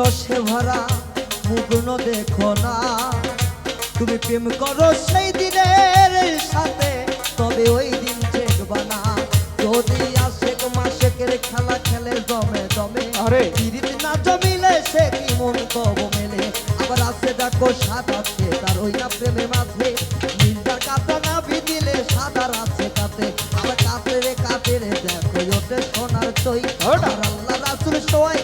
রসে ভরা মুগ্ন দেখো না, তুমি প্রেম করো সেই দিনের সাথে, তবে ওই দিন দেখবা না। যদি আশেক মাসেকের খেলা খেলে দমে দমে, পিরিত না জমিলে সে কি মন তব মেলে। আবার আছে দেখো সাদা আছে তার ওই না প্রেমের মাঝে, নীলদার কাতা না বিদিলে সাদার আছে কাতে। আবার কাতে রে দেখো ওঠে সোনার চই, আল্লাহ রাসূল সবাই